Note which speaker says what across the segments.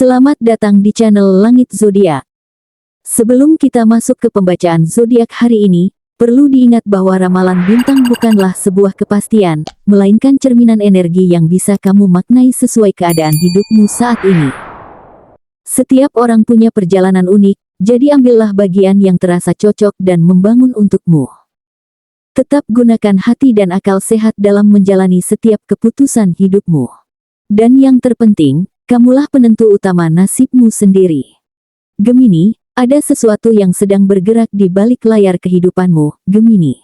Speaker 1: Selamat datang di channel Langit Zodiak. Sebelum kita masuk ke pembacaan zodiak hari ini, perlu diingat bahwa ramalan bintang bukanlah sebuah kepastian, melainkan cerminan energi yang bisa kamu maknai sesuai keadaan hidupmu saat ini. Setiap orang punya perjalanan unik, jadi ambillah bagian yang terasa cocok dan membangun untukmu. Tetap gunakan hati dan akal sehat dalam menjalani setiap keputusan hidupmu. Dan yang terpenting, kamulah penentu utama nasibmu sendiri. Gemini, ada sesuatu yang sedang bergerak di balik layar kehidupanmu, Gemini.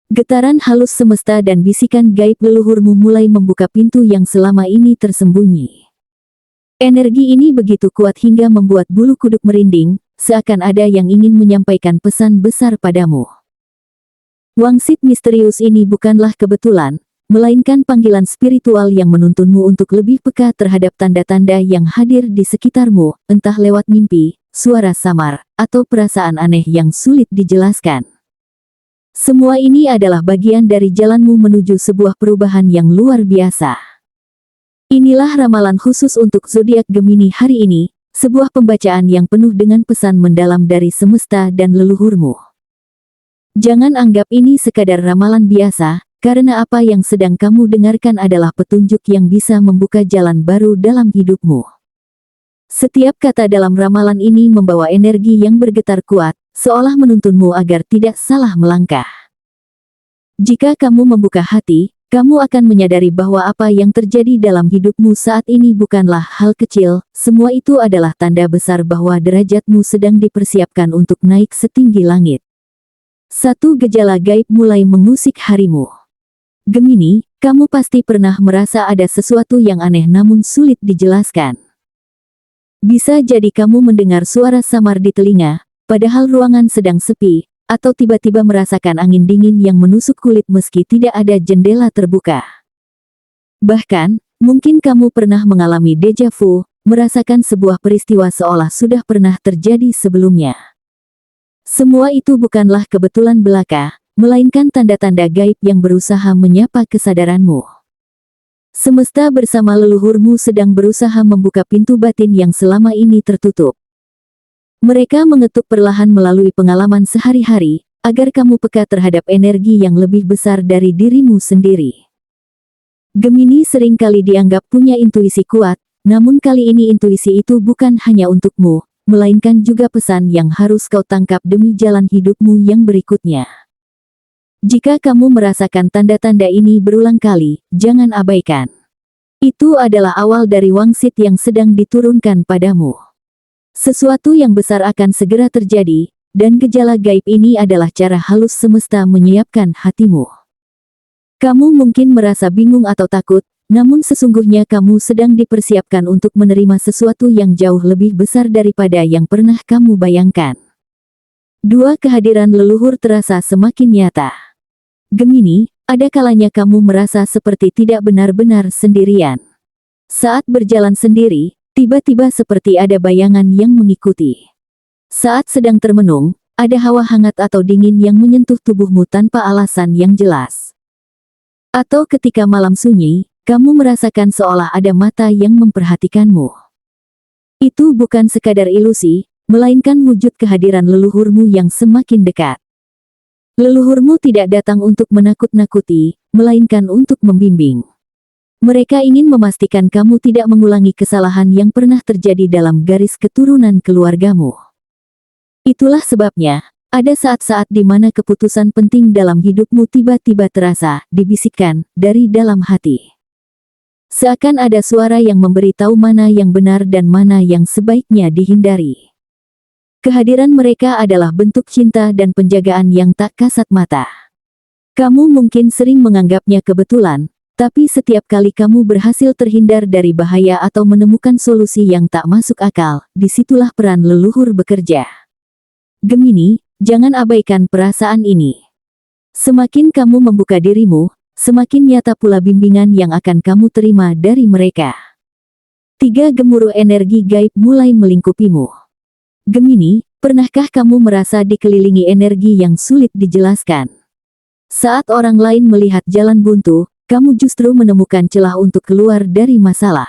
Speaker 1: Getaran halus semesta dan bisikan gaib leluhurmu mulai membuka pintu yang selama ini tersembunyi. Energi ini begitu kuat hingga membuat bulu kuduk merinding, seakan ada yang ingin menyampaikan pesan besar padamu. Wangsit misterius ini bukanlah kebetulan, melainkan panggilan spiritual yang menuntunmu untuk lebih peka terhadap tanda-tanda yang hadir di sekitarmu, entah lewat mimpi, suara samar, atau perasaan aneh yang sulit dijelaskan. Semua ini adalah bagian dari jalanmu menuju sebuah perubahan yang luar biasa. Inilah ramalan khusus untuk zodiak Gemini hari ini, sebuah pembacaan yang penuh dengan pesan mendalam dari semesta dan leluhurmu. Jangan anggap ini sekadar ramalan biasa, karena apa yang sedang kamu dengarkan adalah petunjuk yang bisa membuka jalan baru dalam hidupmu. Setiap kata dalam ramalan ini membawa energi yang bergetar kuat, seolah menuntunmu agar tidak salah melangkah. Jika kamu membuka hati, kamu akan menyadari bahwa apa yang terjadi dalam hidupmu saat ini bukanlah hal kecil, semua itu adalah tanda besar bahwa derajatmu sedang dipersiapkan untuk naik setinggi langit. Satu gejala gaib mulai mengusik harimu. Gemini, kamu pasti pernah merasa ada sesuatu yang aneh namun sulit dijelaskan. Bisa jadi kamu mendengar suara samar di telinga, padahal ruangan sedang sepi, atau tiba-tiba merasakan angin dingin yang menusuk kulit meski tidak ada jendela terbuka. Bahkan, mungkin kamu pernah mengalami deja vu, merasakan sebuah peristiwa seolah sudah pernah terjadi sebelumnya. Semua itu bukanlah kebetulan belaka, melainkan tanda-tanda gaib yang berusaha menyapa kesadaranmu. Semesta bersama leluhurmu sedang berusaha membuka pintu batin yang selama ini tertutup. Mereka mengetuk perlahan melalui pengalaman sehari-hari, agar kamu peka terhadap energi yang lebih besar dari dirimu sendiri. Gemini seringkali dianggap punya intuisi kuat, namun kali ini intuisi itu bukan hanya untukmu, melainkan juga pesan yang harus kau tangkap demi jalan hidupmu yang berikutnya. Jika kamu merasakan tanda-tanda ini berulang kali, jangan abaikan. Itu adalah awal dari wangsit yang sedang diturunkan padamu. Sesuatu yang besar akan segera terjadi, dan gejala gaib ini adalah cara halus semesta menyiapkan hatimu. Kamu mungkin merasa bingung atau takut, namun sesungguhnya kamu sedang dipersiapkan untuk menerima sesuatu yang jauh lebih besar daripada yang pernah kamu bayangkan. Dua kehadiran leluhur terasa semakin nyata. Gemini, ada kalanya kamu merasa seperti tidak benar-benar sendirian. Saat berjalan sendiri, tiba-tiba seperti ada bayangan yang mengikuti. Saat sedang termenung, ada hawa hangat atau dingin yang menyentuh tubuhmu tanpa alasan yang jelas. Atau ketika malam sunyi, kamu merasakan seolah ada mata yang memperhatikanmu. Itu bukan sekadar ilusi, melainkan wujud kehadiran leluhurmu yang semakin dekat. Leluhurmu tidak datang untuk menakut-nakuti, melainkan untuk membimbing. Mereka ingin memastikan kamu tidak mengulangi kesalahan yang pernah terjadi dalam garis keturunan keluargamu. Itulah sebabnya, ada saat-saat di mana keputusan penting dalam hidupmu tiba-tiba terasa, dibisikkan, dari dalam hati. Seakan ada suara yang memberitahu mana yang benar dan mana yang sebaiknya dihindari. Kehadiran mereka adalah bentuk cinta dan penjagaan yang tak kasat mata. Kamu mungkin sering menganggapnya kebetulan, tapi setiap kali kamu berhasil terhindar dari bahaya atau menemukan solusi yang tak masuk akal, disitulah peran leluhur bekerja. Gemini, jangan abaikan perasaan ini. Semakin kamu membuka dirimu, semakin nyata pula bimbingan yang akan kamu terima dari mereka. Tiga gemuruh energi gaib mulai melingkupimu. Gemini, pernahkah kamu merasa dikelilingi energi yang sulit dijelaskan? Saat orang lain melihat jalan buntu, kamu justru menemukan celah untuk keluar dari masalah.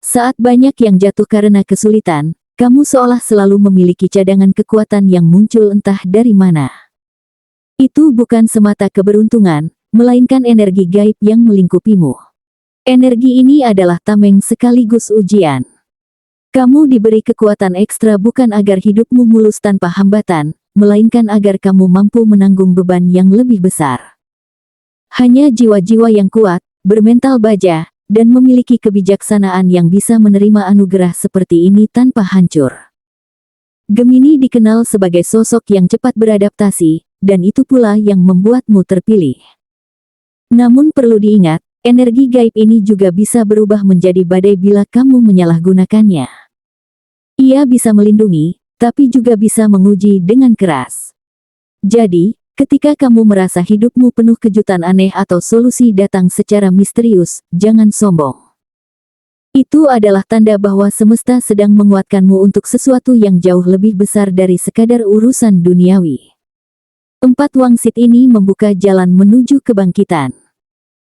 Speaker 1: Saat banyak yang jatuh karena kesulitan, kamu seolah selalu memiliki cadangan kekuatan yang muncul entah dari mana. Itu bukan semata keberuntungan, melainkan energi gaib yang melingkupimu. Energi ini adalah tameng sekaligus ujian. Kamu diberi kekuatan ekstra bukan agar hidupmu mulus tanpa hambatan, melainkan agar kamu mampu menanggung beban yang lebih besar. Hanya jiwa-jiwa yang kuat, bermental baja, dan memiliki kebijaksanaan yang bisa menerima anugerah seperti ini tanpa hancur. Gemini dikenal sebagai sosok yang cepat beradaptasi, dan itu pula yang membuatmu terpilih. Namun perlu diingat, energi gaib ini juga bisa berubah menjadi badai bila kamu menyalahgunakannya. Ia bisa melindungi, tapi juga bisa menguji dengan keras. Jadi, ketika kamu merasa hidupmu penuh kejutan aneh atau solusi datang secara misterius, jangan sombong. Itu adalah tanda bahwa semesta sedang menguatkanmu untuk sesuatu yang jauh lebih besar dari sekadar urusan duniawi. 4 wangsit ini membuka jalan menuju kebangkitan.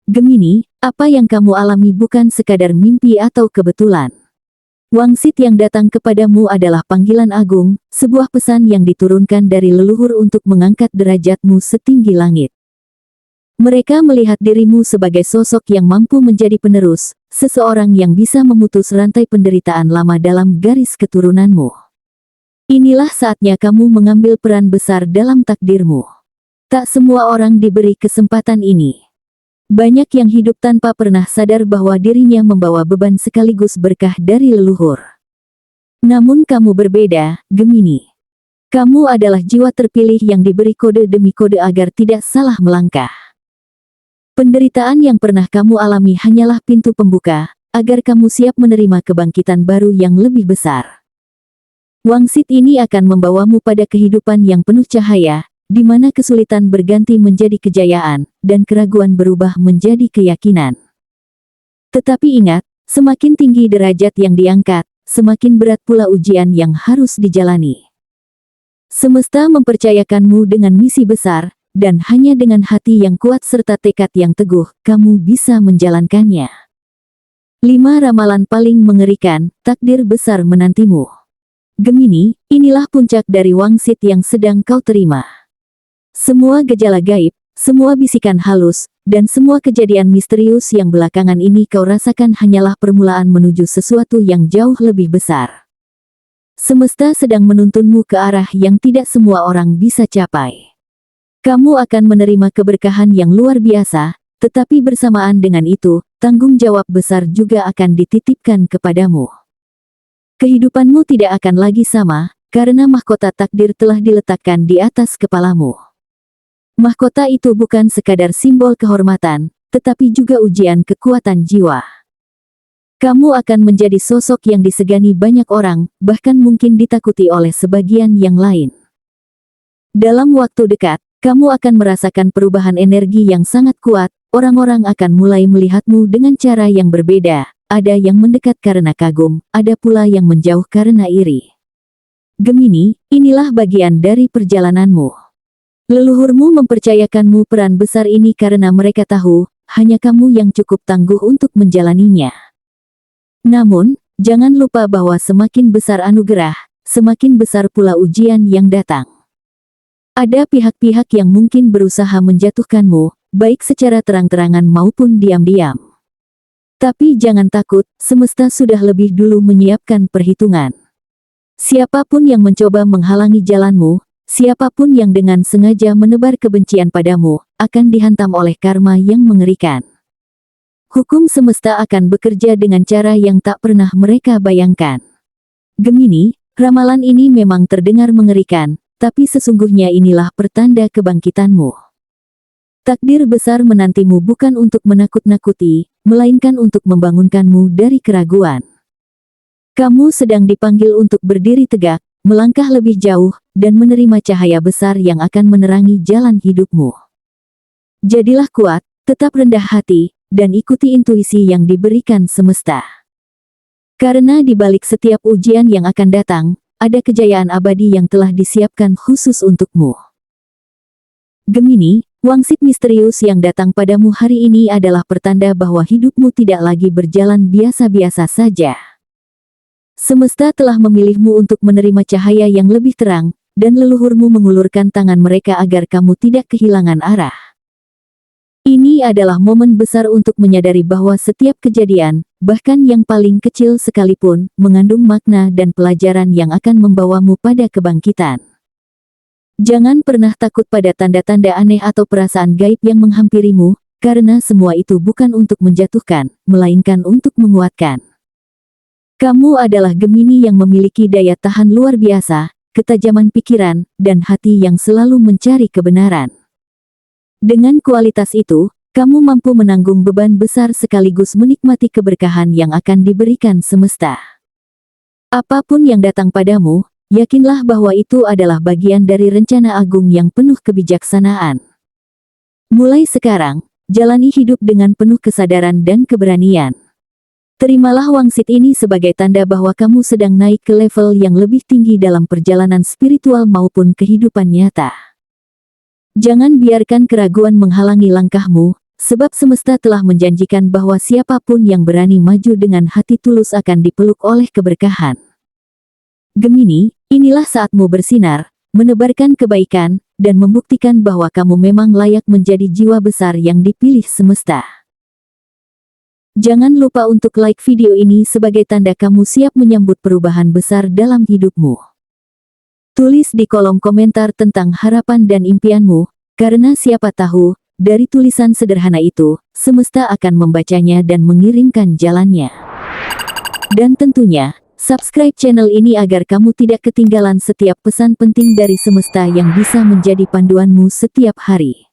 Speaker 1: Gemini, apa yang kamu alami bukan sekadar mimpi atau kebetulan. Wangsit yang datang kepadamu adalah panggilan agung, sebuah pesan yang diturunkan dari leluhur untuk mengangkat derajatmu setinggi langit. Mereka melihat dirimu sebagai sosok yang mampu menjadi penerus, seseorang yang bisa memutus rantai penderitaan lama dalam garis keturunanmu. Inilah saatnya kamu mengambil peran besar dalam takdirmu. Tak semua orang diberi kesempatan ini. Banyak yang hidup tanpa pernah sadar bahwa dirinya membawa beban sekaligus berkah dari leluhur. Namun kamu berbeda, Gemini. Kamu adalah jiwa terpilih yang diberi kode demi kode agar tidak salah melangkah. Penderitaan yang pernah kamu alami hanyalah pintu pembuka, agar kamu siap menerima kebangkitan baru yang lebih besar. Wangsit ini akan membawamu pada kehidupan yang penuh cahaya, di mana kesulitan berganti menjadi kejayaan, dan keraguan berubah menjadi keyakinan. Tetapi ingat, semakin tinggi derajat yang diangkat, semakin berat pula ujian yang harus dijalani. Semesta mempercayakanmu dengan misi besar, dan hanya dengan hati yang kuat serta tekad yang teguh, kamu bisa menjalankannya. 5 ramalan paling mengerikan, takdir besar menantimu. Gemini, inilah puncak dari wangsit yang sedang kau terima. Semua gejala gaib, semua bisikan halus, dan semua kejadian misterius yang belakangan ini kau rasakan hanyalah permulaan menuju sesuatu yang jauh lebih besar. Semesta sedang menuntunmu ke arah yang tidak semua orang bisa capai. Kamu akan menerima keberkahan yang luar biasa, tetapi bersamaan dengan itu, tanggung jawab besar juga akan dititipkan kepadamu. Kehidupanmu tidak akan lagi sama, karena mahkota takdir telah diletakkan di atas kepalamu. Mahkota itu bukan sekadar simbol kehormatan, tetapi juga ujian kekuatan jiwa. Kamu akan menjadi sosok yang disegani banyak orang, bahkan mungkin ditakuti oleh sebagian yang lain. Dalam waktu dekat, kamu akan merasakan perubahan energi yang sangat kuat, orang-orang akan mulai melihatmu dengan cara yang berbeda, ada yang mendekat karena kagum, ada pula yang menjauh karena iri. Gemini, inilah bagian dari perjalananmu. Leluhurmu mempercayakanmu peran besar ini karena mereka tahu, hanya kamu yang cukup tangguh untuk menjalaninya. Namun, jangan lupa bahwa semakin besar anugerah, semakin besar pula ujian yang datang. Ada pihak-pihak yang mungkin berusaha menjatuhkanmu, baik secara terang-terangan maupun diam-diam. Tapi jangan takut, semesta sudah lebih dulu menyiapkan perhitungan. Siapapun yang mencoba menghalangi jalanmu, siapapun yang dengan sengaja menebar kebencian padamu, akan dihantam oleh karma yang mengerikan. Hukum semesta akan bekerja dengan cara yang tak pernah mereka bayangkan. Gemini, ramalan ini memang terdengar mengerikan, tapi sesungguhnya inilah pertanda kebangkitanmu. Takdir besar menantimu bukan untuk menakut-nakuti, melainkan untuk membangunkanmu dari keraguan. Kamu sedang dipanggil untuk berdiri tegak, melangkah lebih jauh, dan menerima cahaya besar yang akan menerangi jalan hidupmu. Jadilah kuat, tetap rendah hati, dan ikuti intuisi yang diberikan semesta. Karena di balik setiap ujian yang akan datang, ada kejayaan abadi yang telah disiapkan khusus untukmu. Gemini, Wangsit misterius yang datang padamu hari ini adalah pertanda bahwa hidupmu tidak lagi berjalan biasa-biasa saja. Semesta telah memilihmu untuk menerima cahaya yang lebih terang, dan leluhurmu mengulurkan tangan mereka agar kamu tidak kehilangan arah. Ini adalah momen besar untuk menyadari bahwa setiap kejadian, bahkan yang paling kecil sekalipun, mengandung makna dan pelajaran yang akan membawamu pada kebangkitan. Jangan pernah takut pada tanda-tanda aneh atau perasaan gaib yang menghampirimu, karena semua itu bukan untuk menjatuhkan, melainkan untuk menguatkan. Kamu adalah Gemini yang memiliki daya tahan luar biasa, ketajaman pikiran, dan hati yang selalu mencari kebenaran. Dengan kualitas itu, kamu mampu menanggung beban besar sekaligus menikmati keberkahan yang akan diberikan semesta. Apapun yang datang padamu, yakinlah bahwa itu adalah bagian dari rencana agung yang penuh kebijaksanaan. Mulai sekarang, jalani hidup dengan penuh kesadaran dan keberanian. Terimalah wangsit ini sebagai tanda bahwa kamu sedang naik ke level yang lebih tinggi dalam perjalanan spiritual maupun kehidupan nyata. Jangan biarkan keraguan menghalangi langkahmu, sebab semesta telah menjanjikan bahwa siapapun yang berani maju dengan hati tulus akan dipeluk oleh keberkahan. Gemini, inilah saatmu bersinar, menebarkan kebaikan, dan membuktikan bahwa kamu memang layak menjadi jiwa besar yang dipilih semesta. Jangan lupa untuk like video ini sebagai tanda kamu siap menyambut perubahan besar dalam hidupmu. Tulis di kolom komentar tentang harapan dan impianmu, karena siapa tahu, dari tulisan sederhana itu, semesta akan membacanya dan mengirimkan jalannya. Dan tentunya, subscribe channel ini agar kamu tidak ketinggalan setiap pesan penting dari semesta yang bisa menjadi panduanmu setiap hari.